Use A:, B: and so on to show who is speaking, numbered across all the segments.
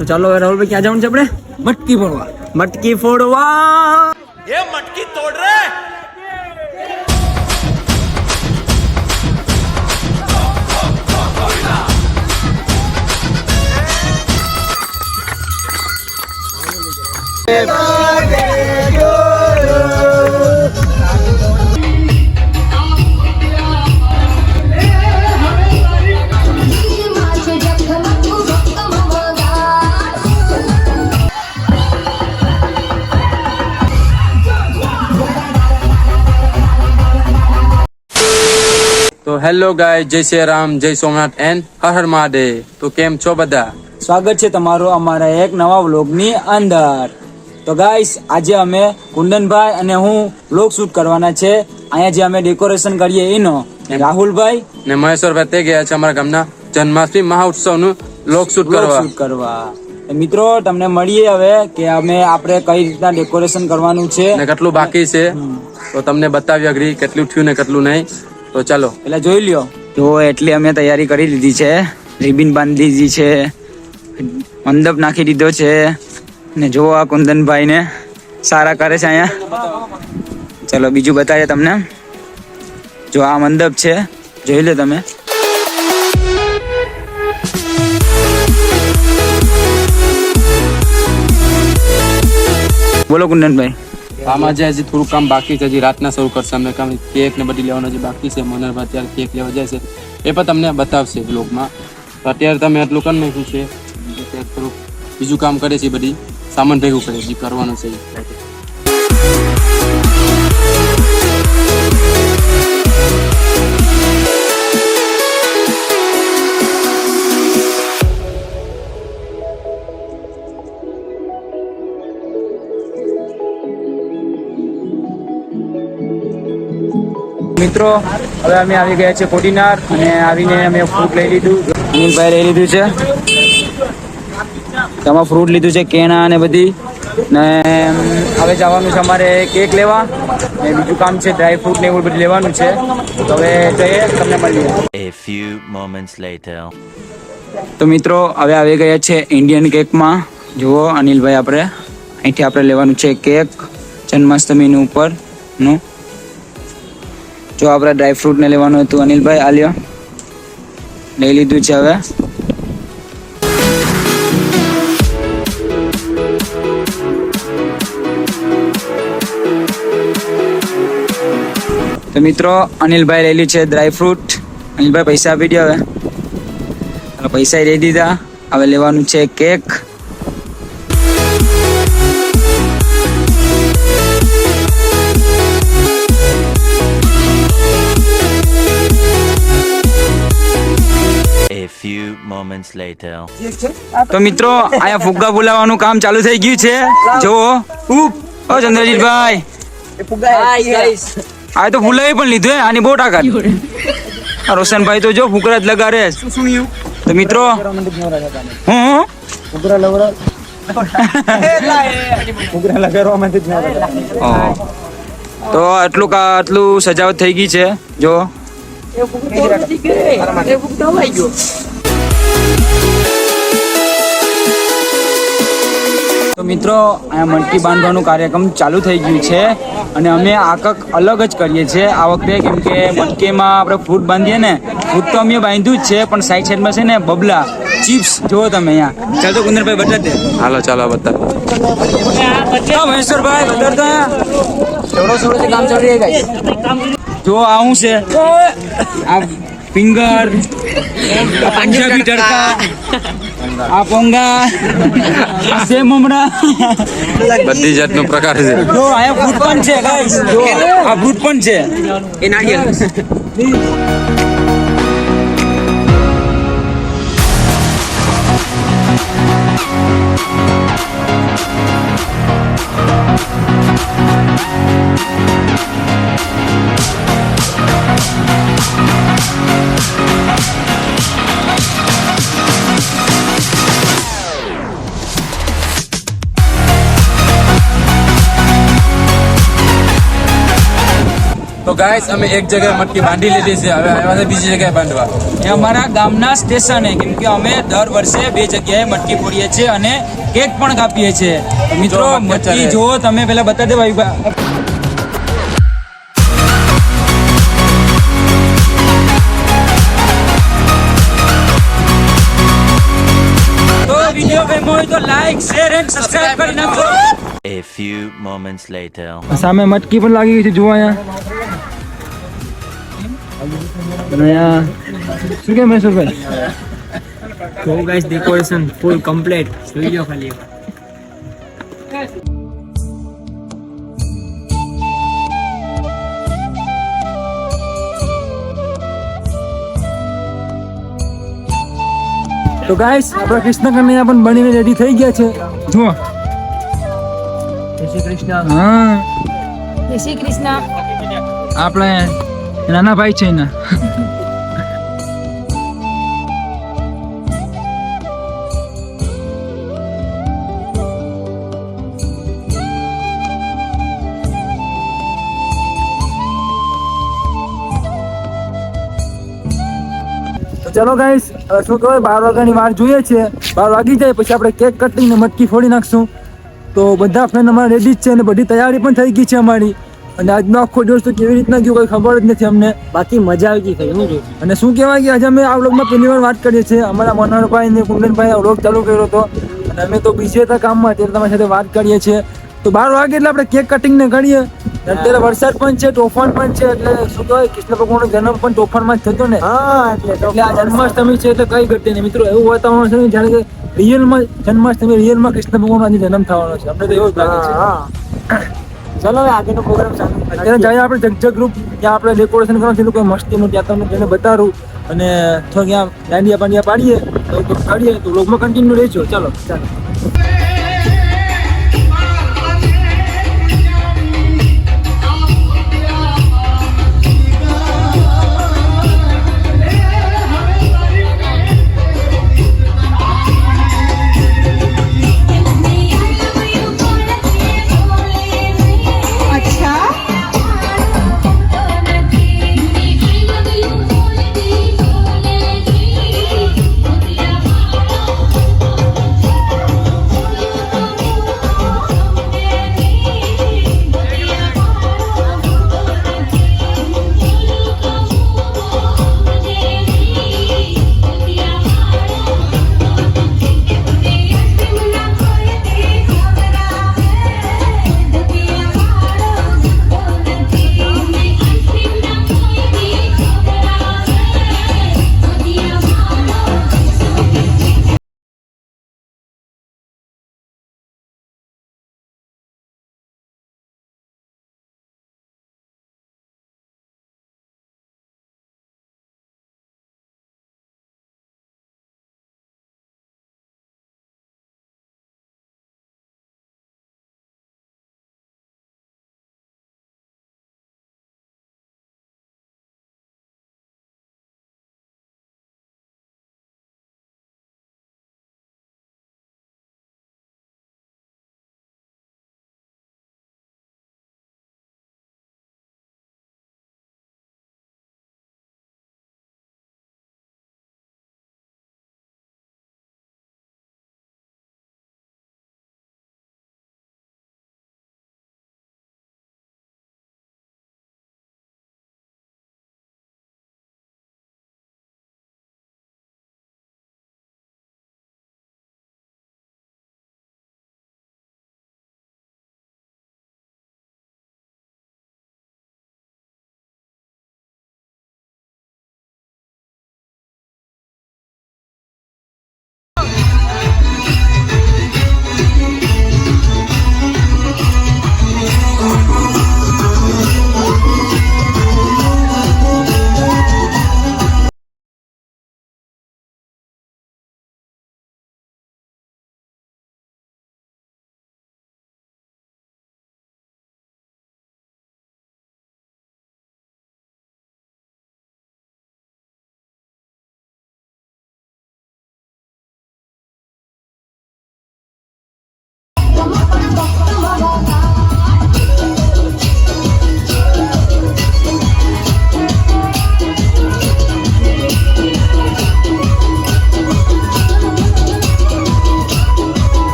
A: તો ચાલો રાહુલભાઈ ક્યાં જવાનું છે આપણે?
B: મટકી ફોડવા.
A: મટકી ફોડવા.
C: ये मटकी तोड़ रहे
D: તો હેલો ગાય, જય શ્રી રામ, જય સોમનાથ એન્ડ હર હર મહાદેવ. તો કેમ છો બધા?
B: સ્વાગત છે તમારું અમારા એક નવા વ્લોગની અંદર. તો ગાઈસ, આજે અમે કુંદનભાઈ અને હું વ્લોગ શૂટ કરવાના છે. અહીંયા જે અમે ડેકોરેશન કરીએ એનો રાહુલભાઈ
D: ને મહેશ્વરભાઈ તે ગયા છે અમારા ગામના જન્માષ્ટમી મહાઉત્સવનું વ્લોગ શૂટ
B: કરવા. મિત્રો, તમને મળીએ હવે કે આપણે કઈ રીતના ડેકોરેશન કરવાનું છે
D: ને કેટલું બાકી છે તો તમને બતાવી અઘરી કેટલું થયું ને કેટલું નહીં. તો ચાલો
B: પેલા જોઈ લ્યો. તો એટલી અમે તૈયારી કરી લીધી છે, રિબિન બાંધી દીધી છે, મંડપ નાખી દીધો છે ને જો આ કુંદનભાઈ ને સારા કરે છે અહીંયા. ચલો બીજું બતાવીએ તમને. જો આ મંડપ છે, જોઈ લો તમે. બોલો કુંદનભાઈ.
D: આમાં જે હજી થોડું કામ બાકી છે, હજી રાતના શરૂ કરશે અમને કામ. કેક ને બધી લેવાનું હજી બાકી છે. મનરભાઈ અત્યારે કેક લેવા જાય છે, એ પણ તમને બતાવશે બ્લોગમાં. તો અત્યારે તમે એટલું કરી નાખ્યું છે, અત્યારે થોડુંક બીજું કામ કરે છે, બધી સામાન ભેગું કરે છે, કરવાનું છે.
B: મિત્રો, હવે અમે આવી ગયા છે કોડીનાર અને આવીને અમે ફ્રૂટ લઈ લીધું. અનિલભાઈ લઈ લીધું છે, તેમાં ફ્રૂટ લીધું છે, કેણા અને બધી. ને હવે જવાનું છે અમારે કેક લેવા ને બીજું કામ છે ડ્રાય ફ્રૂટ ને એવું બધું લેવાનું છે. તો હવે જઈએ, તમને મળીએ.
E: A few moments later.
B: તો મિત્રો, હવે આવી ગયા છે ઇન્ડિયન કેકમાં. જુઓ અનિલભાઈ, અહીંથી આપણે લેવાનું છે કેક જન્માષ્ટમીની ઉપરનું. જો આપણે ડ્રાયફ્રૂટ ને લેવાનું હતું, અનિલભાઈ આ લ્યો, લઈ લીધું છે. હવે તો મિત્રો, અનિલભાઈ લઈ લીધું છે ડ્રાયફ્રૂટ. અનિલભાઈ પૈસા આપી દો. હવે પૈસા લઈ દીધા. હવે લેવાનું છે કેક.
E: Few moments later.
B: તો મિત્રો, અહીંયા ફુગ્ગા ફુલાવાનું કામ ચાલુ થઈ ગયું છે. જો ઓ ચંદ્રજીતભાઈ, આ તો ફુલાવી પણ લીધું હે. આની બહુ તાકાત. રોશનભાઈ તો જો ફુકરા જ લગાડે. તો મિત્રો, તો આટલું સજાવટ થઈ ગઈ છે. જો તો મિત્રો, અહીંયા મટકી બાંધવાનું કાર્યક્રમ ચાલુ થઈ ગયું છે અને અમે આ કંઈક અલગ જ કરીએ છીએ આ વખતે, કેમ કે મટકીમાં આપણે ફ્રૂટ બાંધીએ ને, ફ્રૂટ તો અમે બાંધ્યું જ છે, પણ સાઈડમાં છે ને બબલા ચિપ્સ જુઓ તમે અહીંયા. ચાલ તો કુંદરભાઈ બતાવી દે.
D: હાલો ચાલો બતાવો.
B: મહેશ્વરભાઈ બતાવતો થોડો કામ ચાલી જાય. જો આવું છે આ ફિંગર, પંજાબી તડકા, આ પોંગા, આ સેવ મમરા,
D: બધી જાતનો પ્રકાર છે.
B: જો આ ફ્રૂટ પણ છે ગાઈસ. જો આ ફ્રૂટ પણ છે, એ નાળિયેર. તો
D: ગાઈસ અમે એક જગ્યાએ મટકી બાંધી લીધી છે, હવે આવ્યા છે બીજી જગ્યાએ બાંધવા.
B: એ અમારા ગામના સ્ટેશને, કેમ કે અમે દર વર્ષે 2 જગ્યાએ મટકી ફોડીએ છીએ અને કેક પણ કાપીએ છીએ. તો મિત્રો
D: જો મટકી
B: મટકી
D: ચાલે.
B: જુઓ તમે, પહેલા બતાવી દે ભાઈ. તો વિડીયો ગમ્યો હોય તો લાઈક, શેર એન્ડ સબસ્ક્રાઇબ કરી નાખો.
E: A few moments later.
A: સામે મટકી પણ લાગી ગઈ છે, જુઓ અહીંયા. અને અહીંયા શું કે મહેશુરભાઈ? તો ગાઈસ ડેકોરેશન ફૂલ કમ્પ્લીટ. જોઈ લો ખાલી. તો ગાઈસ આપણા કૃષ્ણ કન્હૈયા પણ બનીને રેડી થઈ ગયા છે, જુઓ. જય શ્રી કૃષ્ણ. હા,
F: જય શ્રી કૃષ્ણ.
A: આપણે નાના ભાઈ છે એના. તો ચલો ગાઈસ, શું કહેવાય, 12 વાગ્યાની વાર જોઈએ છે. 12 વાગી જાય પછી આપણે કેક કટિંગ ને મટકી ફોડી નાખશું. તો બધા ફ્રેન્ડ અમારા રેડી જ છે અને બધી તૈયારી પણ થઈ ગઈ છે અમારી. અને આજનો આખો દિવસ તો કેવી રીતના ગયો કોઈ ખબર જ નથી અમને. બાકી મજા આવી ગઈ. અને શું કહેવાય કે આજે અમે આ વ્લોગમાં પહેલી વાર વાત કરીએ છીએ. અમારા મનોહરભાઈ ને કુંદનભાઈ આ વ્લોગ ચાલુ કર્યો હતો અને અમે તો બીજી હતા કામમાં, ત્યારે તમારી સાથે વાત કરીએ છીએ. તો 12 વાગે એટલે આપણે કેક કટિંગ ને કરીએ. અત્યારે વરસાદ પણ છે, તોફાન પણ છે, એટલે શું કહેવાય કૃષ્ણ ભગવાનનો જન્મ પણ તોફાનમાં જ થતો ને. એટલે આ જન્માષ્ટમી છે એટલે કઈ ઘટે નહીં મિત્રો. એવું વાતાવરણ છે ને જાણે કે રિયલમાં જન્માષ્ટમી, રિયલમાં કૃષ્ણ ભગવાનનો આજે જન્મ થવાનો છે. આપણે તો એવું જ લાગે છે. ચલો હવે આગળનો પ્રોગ્રામ ચાલુ. અત્યારે જાય આપણે જગજગ ગ્રુપ, ત્યાં આપણે ડેકોરેશન કરવાનું છે, કોઈ મસ્તીનું ત્યાં તમને તેને બતાવું અને થોડું ત્યાં દાંડિયા પાંડિયા પાડીએ તો કાઢીએ. તો વ્લોગમાં કન્ટિન્યુ રહેજો. ચાલો ચાલો.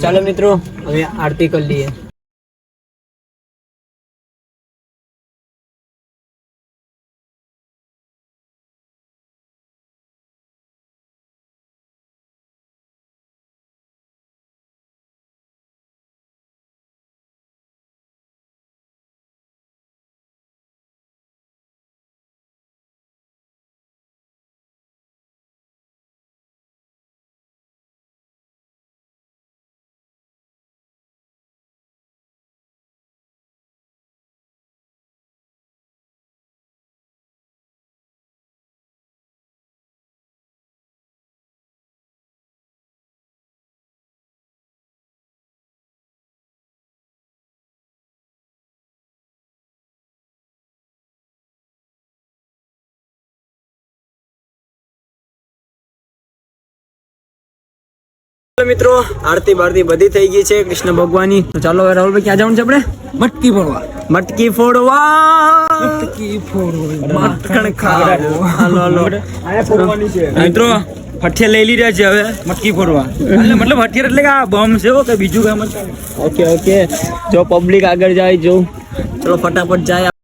B: ચાલો મિત્રો હવે આરતી કરી લઈએ. મિત્રો આરતી બારતી બધી થઈ ગઈ છે કૃષ્ણ ભગવાનની. તો ચાલો હવે રાહુલભાઈ ક્યાં જવાનું છે આપણે?
A: મટકી ફોડવા.
B: મટકી ફોડવા.
A: મટકી ફોડવા.
B: મટકણ ખાવો. હાલો હાલો મિત્રો હઠિયાર લઈ લીધા છે હવે મટકી ફોડવા. એટલે મતલબ હઠિયાર એટલે કે આ બોમ્બ છે કે બીજું કામ? ઓકે ઓકે જો પબ્લિક આગળ જાય જો ચલો ફટાફટ જાય.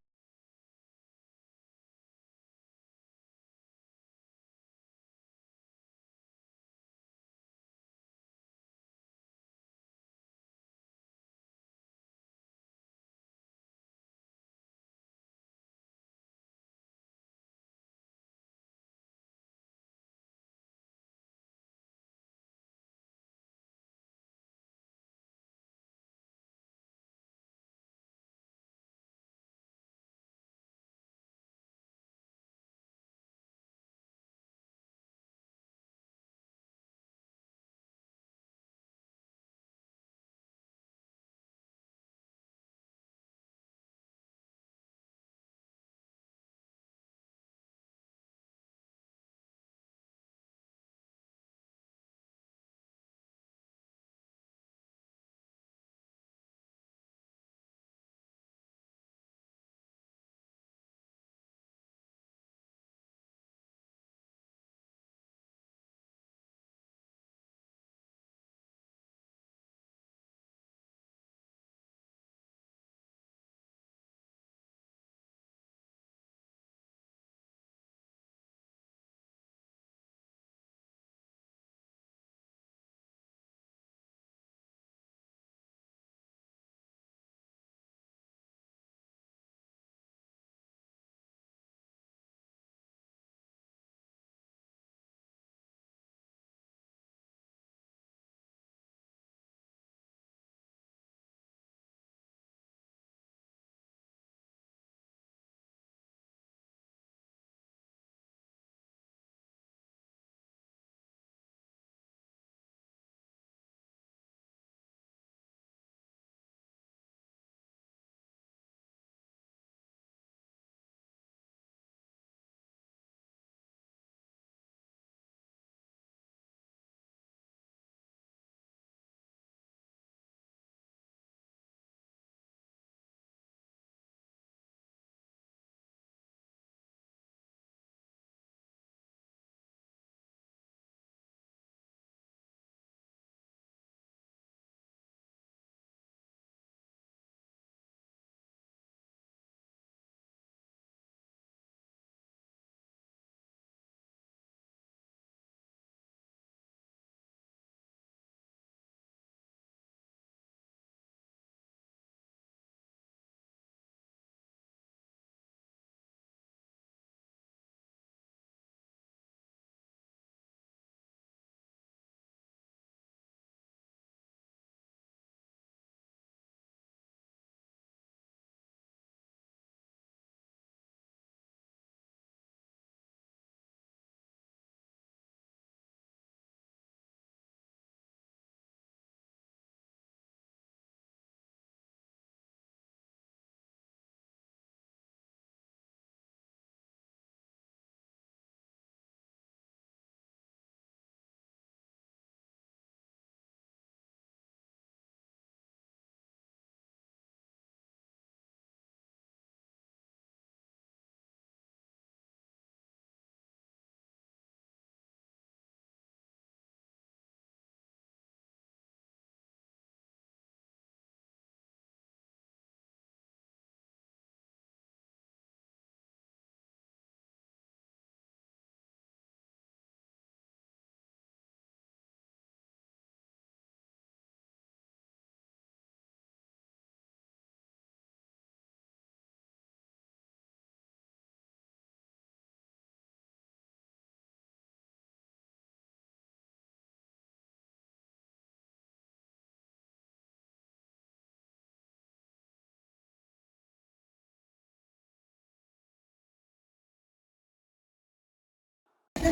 A: તો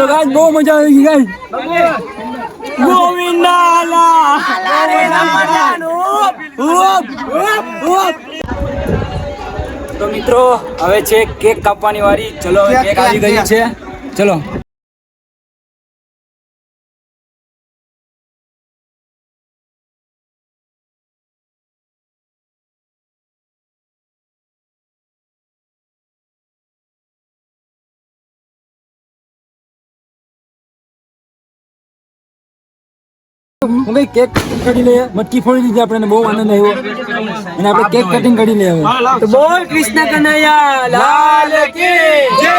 A: ગાઈસ બહુ મજા આવી ગઈ ગાઈસ. તો મિત્રો હવે છે કેક કાપવાની વારી. ચલો હવે કેક આવી ગઈ છે. ચલો હું કઈ કેક કાઢી લઈએ. મટકી ફોડી દીધી આપણે, બહુ આનંદ આવ્યો અને આપણે કેક કટિંગ કરી લઈએ હવે. તો બોલ કૃષ્ણ કનૈયા લાલ કી જય.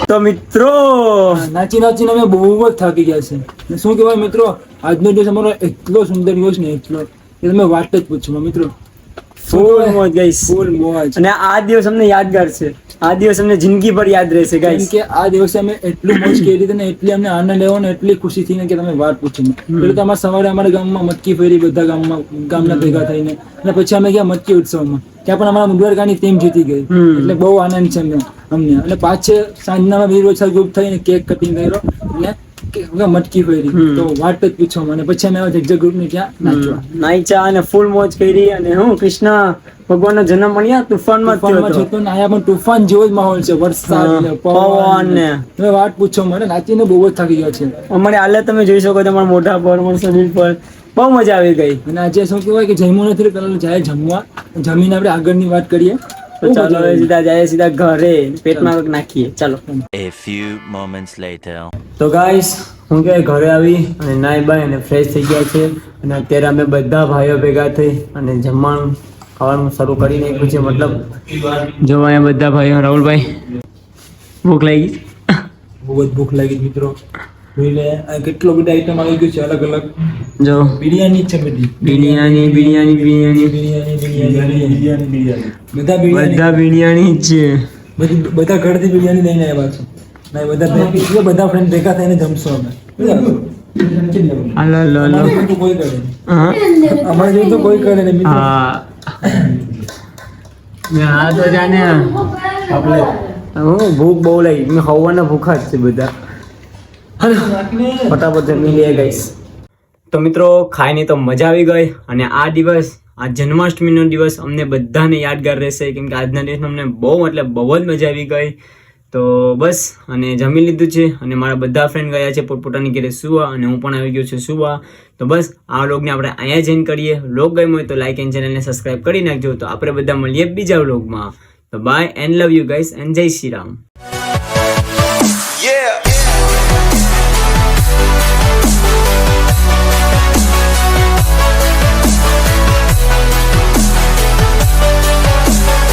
G: તો મિત્રો
A: નાચી નાચીને અમે બહુ જ થાકી ગયા છે. ને શું કહેવાય મિત્રો, આજનો દિવસ અમારો એટલો સુંદર દિવસ ને એટલો કે તમે વાત જ પૂછો મિત્રો.
G: ફૂલ મોજ ગાઈસ.
A: ફૂલ મોજ.
G: અને આ દિવસ અમને યાદગાર છે. આ દિવસ અમને જિંદગી ભર યાદ રહેશે
A: કેમ
G: ગાઈસ.
A: કે આ દિવસે અમે એટલું મોજ કરી હતી ને એટલી અમને આનંદ આવ્યો ને એટલી ખુશી થઈ ને કે તમે વાત પૂછો નહીં. પેલું તો અમારે સવારે અમારા ગામમાં મટકી ફેરી બધા ગામના ભેગા થઈને અને પછી અમે ગયા મટકી ઉત્સવમાં ત્યાં પણ અમારા દ્વારકાની ટીમ જીતી ગઈ એટલે બહુ આનંદ છે અમને અને પાછે સાંજના વીર ઓછા ગ્રુપ થઈને કેક કટિંગ કર્યો અને મટકી ફેરી તો વાત જ પૂછો મને પછી અમે જગજગ ગ્રુપ ની ત્યાં નાચવા
G: નાઈચા અને ફૂલ મોજ કરી અને હું કૃષ્ણ ભગવાનનો જન્મ મળ્યા તુફાનમાં જ થયો
A: તોફાનમાં
G: હતો.
A: જતો ને આયા પણ તોફાન જેવો જ માહોલ છે વરસાદ ને
G: પવન ને.
A: તમે વાત પૂછો મને નાચીને બહુ જ થાકી ગયો છે
G: અમારી હાલત તમે જોઈ શકો છો, અમારા મોઢા પર, અમારા શરીર પર બહુ મજા આવી ગઈ.
A: અને આજે શું કહેવાય કે જમ્યું નથી પેલા જાય જમવા જમીને આપણે આગળની વાત કરીએ
G: તો ચાલો હવે સીધા જાય સીધા ઘરે પેટમાં કંઈક નાખીએ ચાલો.
E: A few moments later.
G: તો ગાઈસ હું કે ઘરે આવી અને નાઈ બાઈ અને ફ્રેશ થઈ ગયા છે અને અત્યારે અમે બધા ભાઈઓ ભેગા થઈ અને જમવાનું ખાવાનું શરૂ કરી નાખ્યું છે. મતલબ જો અહીંયા બધા ભાઈઓ રાહુલભાઈ ભૂખ લાગી
A: બહુ જ ભૂખ લાગી મિત્રો જોઈ લે આ કેટલો બધા આઈટમ આવી ગયું છે અલગ અલગ
G: જો
A: બિરયાની જ છે બધી
G: બિરયાની બિરયાની બિરયાની
A: બિરયાની બધા બિરયાની
G: બધા બિરયાની જ છે.
A: બધા ઘરથી બિરયાની લઈને આવ્યા છે ના બધા ફ્રેન્ડ ભેગા થઈને જમશો અમે
G: હાલો લો લો
A: અમારે જેવું તો કોઈ કરે નહીં.
G: હા
A: અમારે જેવું તો કોઈ કરે નહીં મિત્રો.
G: હા હા તો જાને
A: આપણે
G: હું ભૂખ બહુ લાગી મેં ખાવાના ભૂખા જ છે બધા. હાલો ફટાફટ જમી લઈએ ગાઈસ. તો મિત્રો ખાઈને તો મજા આવી ગઈ અને આ દિવસ આ જન્માષ્ટમીનો દિવસ અમને બધાને યાદગાર રહેશે કેમ કે આજના દિવસમાં અમને બહુ જ મજા આવી ગઈ. તો બસ અને જમી લીધું છે અને મારા બધા ફ્રેન્ડ ગયા છે પોતપોતાની ઘરે સુવા અને હું પણ આવી ગયો છું સુવા. તો બસ આ વ્લોગને આપણે અહીંયા જ એન્ડ કરીએ. વ્લોગ ગમ્યો હોય તો લાઈક એન્ડ ચેનલને સબસ્ક્રાઇબ કરી નાખજો. તો આપણે બધા મળીએ બીજા વ્લોગમાં. તો bye and love you guys and જય શ્રી રામ.
C: Yeah.